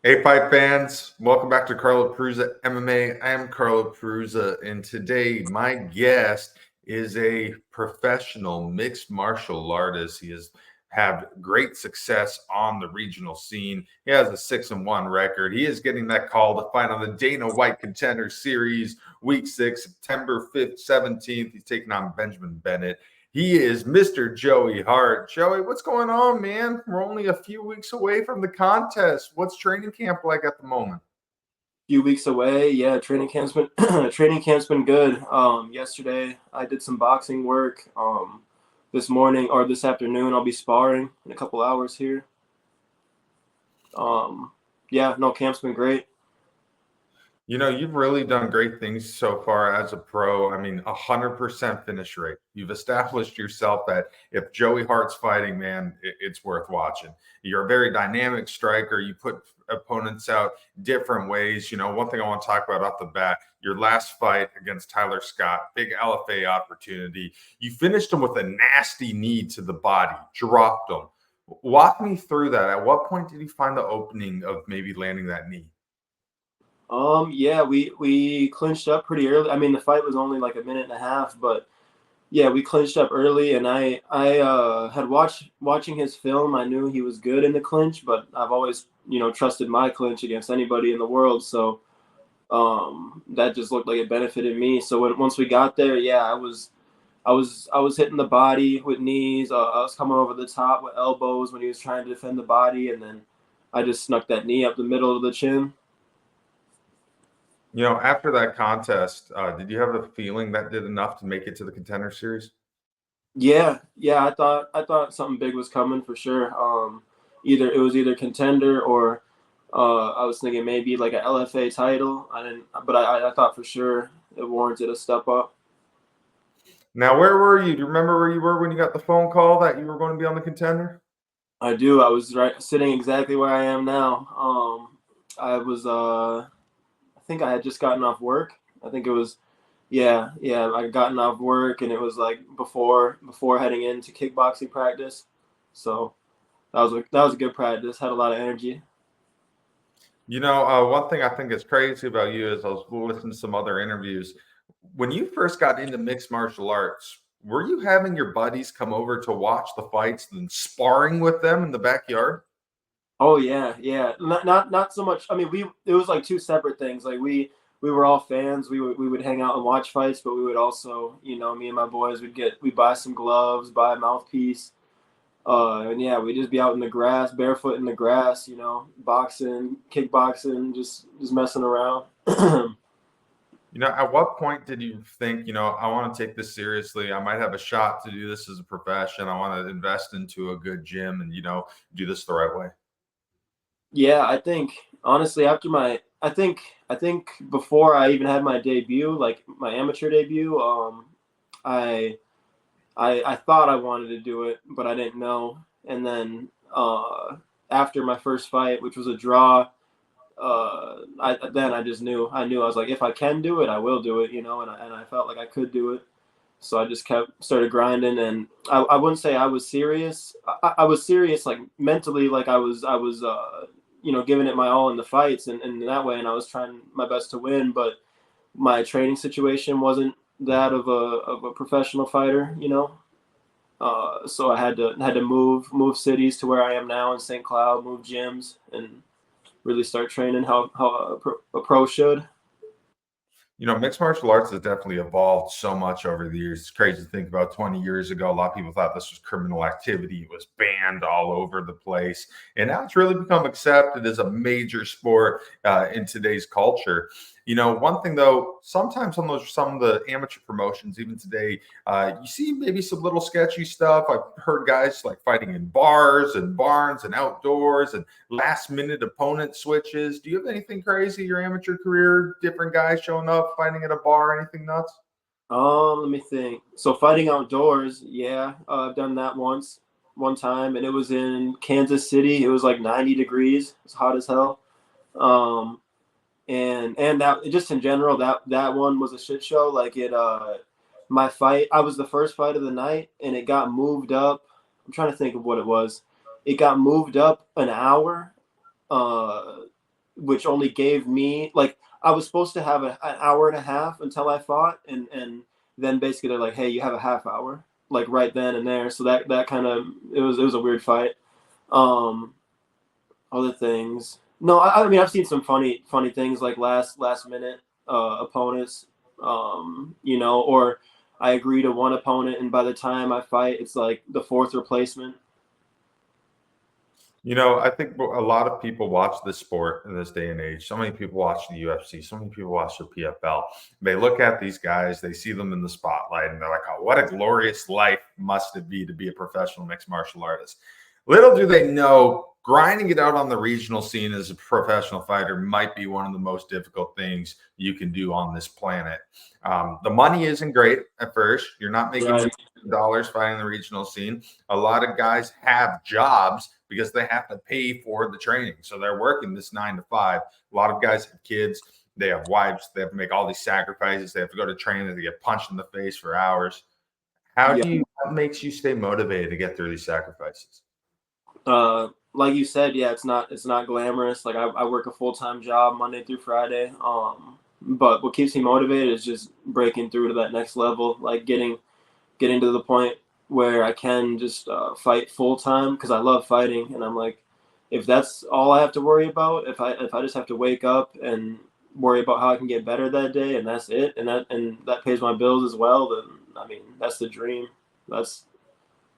Hey, fight fans, welcome back to Carlo Perusa MMA. I am Carlo Perusa, and today my guest is a professional mixed martial artist. He has had great success on the regional scene. He has a 6-1 record. He is getting that call to fight on the Dana White Contender Series, Week 6, September 5th, 17th. He's taking on Benjamin Bennett. He is Mr. Joey Hart. Joey, what's going on, man? We're only a few weeks away from the contest. What's training camp like at the moment? Few weeks away. Yeah, training camp's been training camp's been good. Yesterday I did some boxing work. This morning or this afternoon I'll be sparring in a couple hours here. Yeah, no, camp's been great. You know, you've really done great things so far as a pro. I mean, 100% finish rate. You've established yourself that if Joey Hart's fighting, man, it's worth watching. You're a very dynamic striker. You put opponents out different ways. You know, one thing I want to talk about off the bat, your last fight against Tyler Scott, big LFA opportunity. You finished him with a nasty knee to the body, dropped him. Walk me through that. At what point did you find the opening of maybe landing that knee? Yeah, we clinched up pretty early. I mean, the fight was only like a minute and a half, but yeah, we clinched up early, and I had watching his film. I knew he was good in the clinch, but I've always trusted my clinch against anybody in the world. So that just looked like it benefited me. So once we got there, yeah, I was hitting the body with knees. I was coming over the top with elbows when he was trying to defend the body, and then I just snuck that knee up the middle of the chin. You know, after that contest, did you have a feeling that did enough to make it to the Contender Series? Yeah. I thought something big was coming for sure. Either contender or I was thinking maybe like an LFA title. I didn't, but I thought for sure it warranted a step up. Now, where were you? Do you remember where you were when you got the phone call that you were going to be on the Contender? I do. I was right sitting exactly where I am now. I was I think I had just gotten off work. I think it was yeah, I had gotten off work and it was like before heading into kickboxing practice. So that was a good practice. Had a lot of energy. You know, one thing I think is crazy about you is I was listening to some other interviews. When you first got into mixed martial arts, were you having your buddies come over to watch the fights and sparring with them in the backyard? Oh yeah. Not so much. I mean, it was like two separate things. Like we were all fans. We would hang out and watch fights, but we would also, me and my boys we'd buy some gloves, buy a mouthpiece. And yeah, we'd just be out in the grass, barefoot in the grass, boxing, kickboxing, just messing around. You know, at what point did you think, you know, I want to take this seriously? I might have a shot to do this as a profession. I want to invest into a good gym and, you know, do this the right way. Yeah, I think honestly after I think before I even had my debut, like my amateur debut, I I thought I wanted to do it, but I didn't know. And then after my first fight, which was a draw, I just knew. I was like, if I can do it, I will do it, and I felt like I could do it. So I just started grinding, and I wouldn't say I was serious. I was serious, like mentally, like I was giving it my all in the fights, and in that way, and I was trying my best to win. But my training situation wasn't that of a professional fighter. So I had to move cities to where I am now in St. Cloud, move gyms, and really start training how a pro should. You know, mixed martial arts has definitely evolved so much over the years. It's crazy to think about 20 years ago. A lot of people thought this was criminal activity. It was banned all over the place. And now it's really become accepted as a major sport in today's culture. You know, one thing though, sometimes on those some of the amateur promotions, even today, you see maybe some little sketchy stuff. I've heard guys like fighting in bars and barns and outdoors and last minute opponent switches. Do you have anything crazy your amateur career? Different guys showing up, fighting at a bar, anything nuts? Let me think. So fighting outdoors, yeah, I've done that one time, and it was in Kansas City. It was like 90 degrees. It's hot as hell. Um, and that just in general, that one was a shit show. Like my fight, I was the first fight of the night, and it got moved up. I'm trying to think of what it was. It got moved up an hour. Uh, which only gave me like I was supposed to have an hour and a half until I fought, and then basically they're like, hey, you have a half hour, like right then and there. So that kind of it was a weird fight. Um, Other things, no, I mean I've seen some funny things like last minute opponents, or I agree to one opponent, and by the time I fight, it's like the fourth replacement. I think a lot of people watch this sport in this day and age. So many people watch the UFC. So many people watch the PFL. They look at these guys, they see them in the spotlight, and they're like, "Oh, what a glorious life must it be to be a professional mixed martial artist." Little do they know, grinding it out on the regional scene as a professional fighter might be one of the most difficult things you can do on this planet. The money isn't great at first. You're not making Right. dollars fighting the regional scene. A lot of guys have jobs because they have to pay for the training. So they're working this 9 to 5. A lot of guys have kids. They have wives. They have to make all these sacrifices. They have to go to training. They get punched in the face for hours. Yeah. What makes you stay motivated to get through these sacrifices? Like you said, yeah, it's not glamorous. Like I work a full-time job Monday through Friday. But what keeps me motivated is just breaking through to that next level, like getting to the point where I can just fight full time because I love fighting, and I'm like, if that's all I have to worry about, if I just have to wake up and worry about how I can get better that day, and that's it, and that pays my bills as well, then I mean that's the dream. That's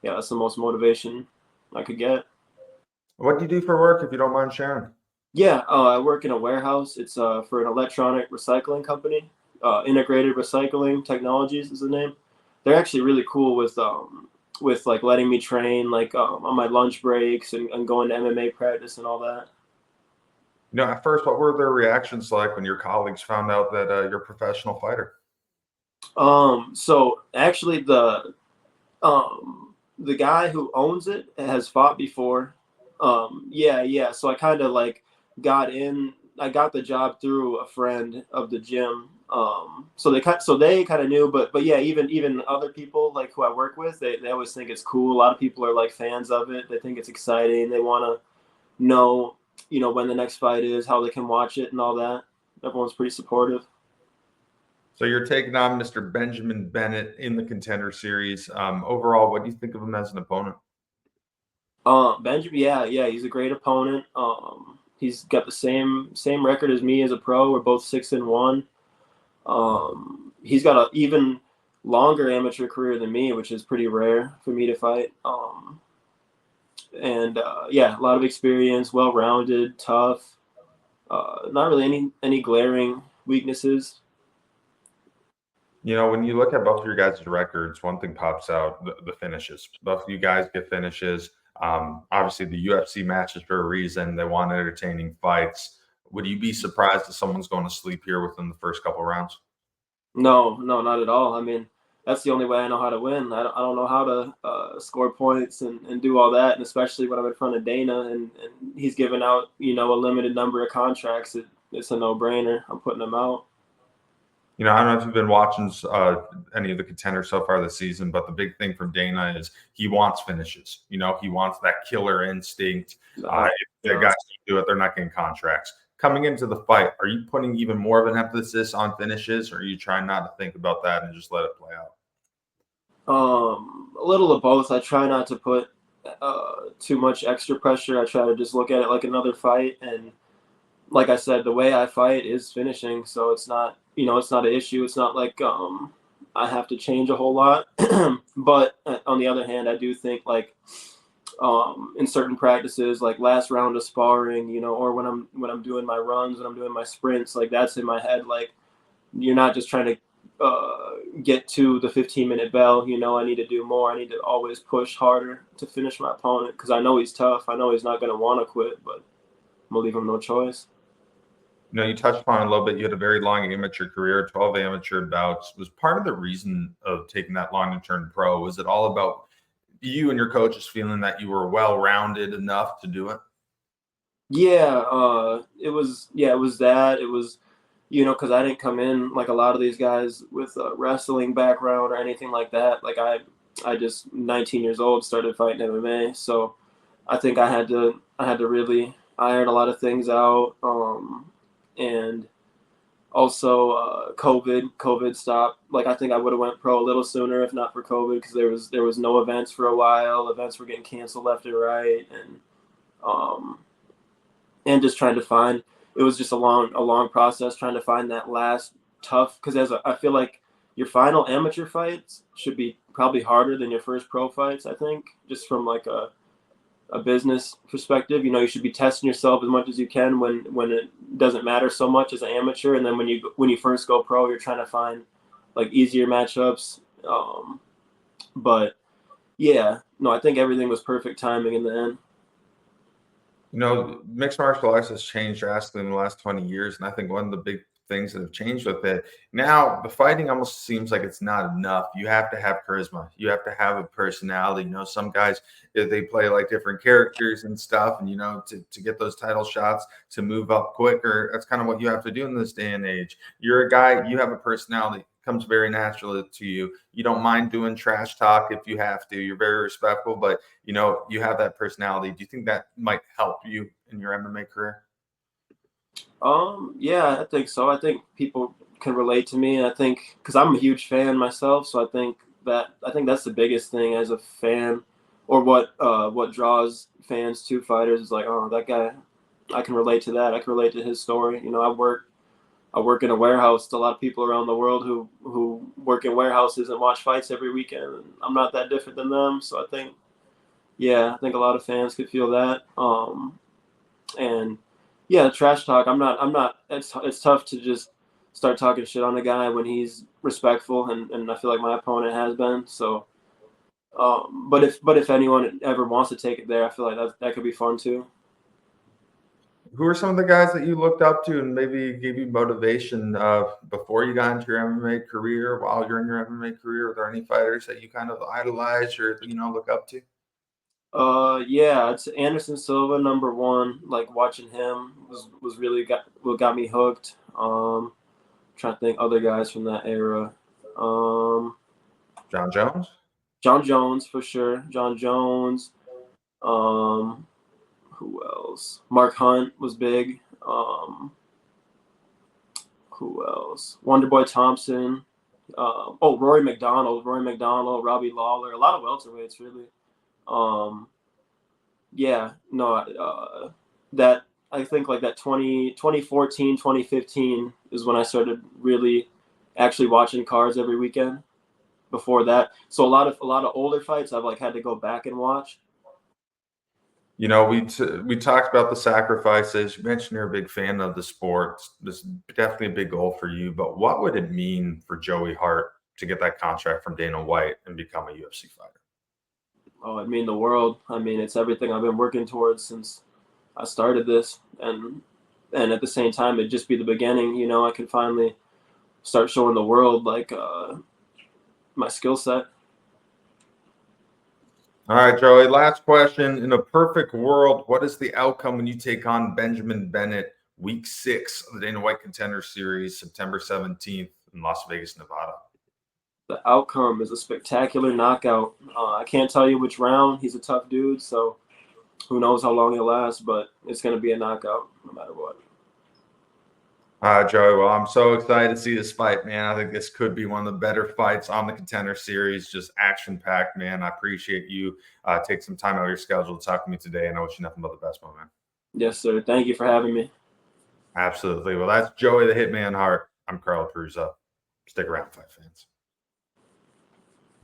that's the most motivation I could get. What do you do for work, if you don't mind sharing? Yeah, I work in a warehouse. It's for an electronic recycling company. Integrated Recycling Technologies is the name. They're actually really cool with like letting me train like on my lunch breaks and going to MMA practice and all that. At first, what were their reactions like when your colleagues found out that you're a professional fighter? So actually the guy who owns it has fought before. Yeah. So I kind of like got in. I got the job through a friend of the gym. So they kind of knew, but yeah, even other people like who I work with, they always think it's cool. A lot of people are like fans of it. They think it's exciting. They want to know, when the next fight is, how they can watch it, and all that. Everyone's pretty supportive. So you're taking on Mr. Benjamin Bennett in the Contender Series. Overall, what do you think of him as an opponent? Benjamin, yeah, he's a great opponent. He's got the same record as me as a pro. We're both 6-1. He's got an even longer amateur career than me, which is pretty rare for me to fight. And yeah, a lot of experience, well-rounded, tough. Not really any glaring weaknesses. When you look at both of your guys' records, one thing pops out: the finishes. Both of you guys get finishes. Obviously, the UFC matches for a reason. They want entertaining fights. Would you be surprised if someone's going to sleep here within the first couple rounds? No, no, not at all. I mean, that's the only way I know how to win. I don't know how to score points and do all that, and especially when I'm in front of Dana and he's giving out a limited number of contracts. It's a no-brainer. I'm putting them out. I don't know if you've been watching any of the contenders so far this season, but the big thing from Dana is he wants finishes. He wants that killer instinct. If the guys don't do it, they're not getting contracts. Coming into the fight, are you putting even more of an emphasis on finishes, or are you trying not to think about that and just let it play out? A little of both. I try not to put too much extra pressure. I try to just look at it like another fight, and like I said, the way I fight is finishing, so it's not it's not an issue. It's not like I have to change a whole lot. But on the other hand, I do think like in certain practices, like last round of sparring, or when I'm doing my runs, when I'm doing my sprints, like that's in my head. Like you're not just trying to get to the 15-minute bell. I need to do more. I need to always push harder to finish my opponent because I know he's tough. I know he's not going to want to quit, but I'm gonna leave him no choice. You touched upon it a little bit. You had a very long amateur career, 12 amateur bouts. Was part of the reason of taking that long to turn pro? Was it all about you and your coaches feeling that you were well-rounded enough to do it? Yeah, it was. Yeah, it was that. It was, because I didn't come in like a lot of these guys with a wrestling background or anything like that. Like I just 19 years old started fighting MMA, so I think I had to really iron a lot of things out. And also COVID stopped. Like I think I would have went pro a little sooner if not for COVID, because there was no events for a while. Events were getting canceled left and right, um, and just trying to find. It was just a long process trying to find that last tough. Because I feel like your final amateur fights should be probably harder than your first pro fights. I think just from like a business perspective, you should be testing yourself as much as you can when it doesn't matter so much as an amateur, and then when you first go pro, you're trying to find like easier matchups. But yeah, no, I think everything was perfect timing in the end. Mixed martial arts has changed drastically in the last 20 years. And I think one of the big things that have changed with it now, the fighting almost seems like it's not enough. You have to have charisma. You have to have a personality. Some guys, if they play like different characters and stuff, and, to get those title shots, to move up quicker, that's kind of what you have to do in this day and age. You're a guy, you have a personality, comes very naturally to you. You don't mind doing trash talk if you have to. You're very respectful, but you have that personality. Do you think that might help you in your MMA career? Yeah, I think so. I think people can relate to me, and I think because I'm a huge fan myself, so I think that's the biggest thing as a fan, or what draws fans to fighters is like, oh, that guy, I can relate to that. I can relate to his story. I work in a warehouse. A lot of people around the world who work in warehouses and watch fights every weekend. And I'm not that different than them, so I think a lot of fans could feel that. And yeah, trash talk. I'm not. It's tough to just start talking shit on a guy when he's respectful, and I feel like my opponent has been. So, but if anyone ever wants to take it there, I feel like that could be fun too. Who are some of the guys that you looked up to and maybe gave you motivation before you got into your MMA career, while you're in your MMA career? Are there any fighters that you kind of idolize or look up to? Yeah, it's Anderson Silva, number one. Like watching him was really what got me hooked. Trying to think other guys from that era. Um, John Jones? John Jones for sure. John Jones. Um, who else? Mark Hunt was big. Who else? Wonderboy Thompson. Rory McDonald, Robbie Lawler. A lot of welterweights really. Um, yeah, no, that I think like that 2014, 2015 is when I started really actually watching cards every weekend. Before that, so a lot of older fights I've like had to go back and watch. We talked about the sacrifices. You mentioned you're a big fan of the sport. This is definitely a big goal for you. But what would it mean for Joey Hart to get that contract from Dana White and become a UFC fighter? Oh, I mean the world. I mean it's everything I've been working towards since I started this, and at the same time it'd just be the beginning. I could finally start showing the world like my skill set. All right, Joey. Last question. In a perfect world, what is the outcome when you take on Benjamin Bennett, week 6 of the Dana White Contender Series, September 17th in Las Vegas, Nevada? The outcome is a spectacular knockout. I can't tell you which round. He's a tough dude, so who knows how long he'll last, but it's going to be a knockout no matter what. Joey, well, I'm so excited to see this fight, man. I think this could be one of the better fights on the Contender Series. Just action-packed, man. I appreciate you take some time out of your schedule to talk to me today, and I wish you nothing but the best, my man. Yes, sir. Thank you for having me. Absolutely. Well, that's Joey the Hitman Hart. I'm Carl Peruzza. Stick around, fight fans.